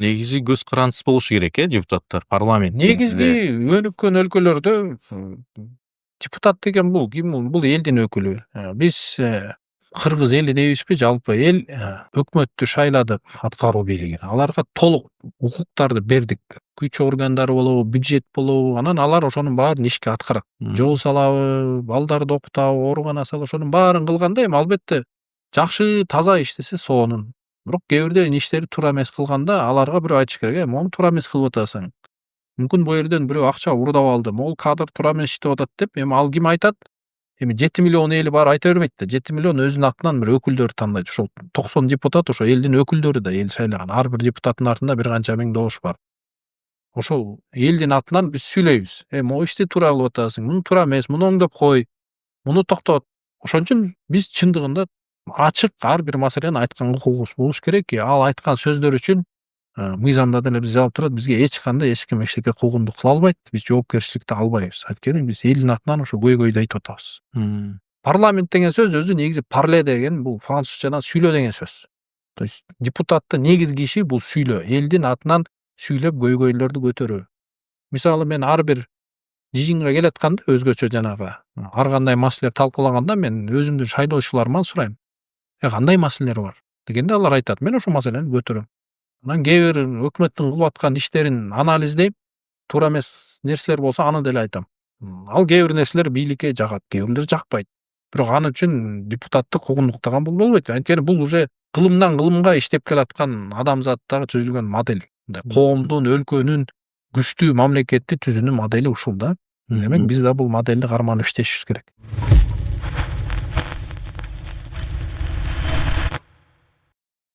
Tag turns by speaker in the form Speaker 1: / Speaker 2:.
Speaker 1: негизи көз карандысыз болушу керек депутаттар, парламент.
Speaker 2: Негизги өнүккөн өлкөлөрдө депутат деген бул ким? Бул элдин өкүлү. Биз кыргыз эли дейбизби? Жалпы эл өкмөттү шайлады, аткаруу бийлигин. Аларга толук укуктарды бердик. Күч органдары болобу, бюджет болобу, анан алар ошонун баарын ишке аткарат. Жол салабы, балдарды окутабы, оорукана салабы, ошонун баарын кылганда эми албетте жакшы, таза иштесе сонун. Бирок кээ бирде иштери туура эмес кылганда аларга бирөө айтыш керек, мону туура эмес кылып атасың. Мүмкүн бул жерден бирөө акча урдап алды, могул кадр туура эмес иштеп атат деп, эми ал ким айтат? Эми 7 миллион эли бар айта бербейт да. 7 миллион өзүнүн атынан бир өкүлдөрдү тандайт. Ошол 90 депутат ошо элдин өкүлдөрү да, эл шайлаган. Ар бир депутаттын артында бир канча миң добуш бар. Ошол элдин атынан биз сүйлөйбүз. Могу ишти туура кылып атасың, муну туура эмес, муну оңдоп кой, муну токтот. Ошон үчүн биз чындыгында ачык ар бир маселени айтканга укугубуз болуш керек. Ал айткан сөздөр үчүн мыйзамда деле биз жазып турат, бизге эч кандай эч ким эчтеке куугунду кыла албайт, биз жоопкерчиликти албайбыз. Анткени биз элдин атынан ошо көйгөйдү айтып атабыз. Парламент деген сөз өзү негизи парле деген, бул французчадан сүйлө деген сөз. То есть депутатты негизги иши бул сүйлөө, элдин атынан сүйлөп көйгөйлөрдү көтөрүү. Мисалы мен ар бир жыйынга келатканда өзгөчө жанагы ар кандай маселелер талкуулаганда мен өзүмдүн шайлоочуларыман сурайм. Кандай маселелер бар дегенде алар айтат, мен ошол маселени көтөрөм. Анан кээ бир өкмөттүн кылып аткан иштерин анализдейм, туура эмес нерселер болсо аны деле айтам. Ал кээ бир нерселер бийликке жагат, кээ бирлер жакпайт. Бирок аны үчүн депутатты куугунтуктаган болбойт. Анткени бул уже кылымдан кылымга иштеп келаткан адамзаттагы түзүлгөн модель. Коомдун, өлкөнүн күчтүү мамлекетти түзүүнүн модели ушул да. Демек биз да бул модельди карманып иштешибиз керек.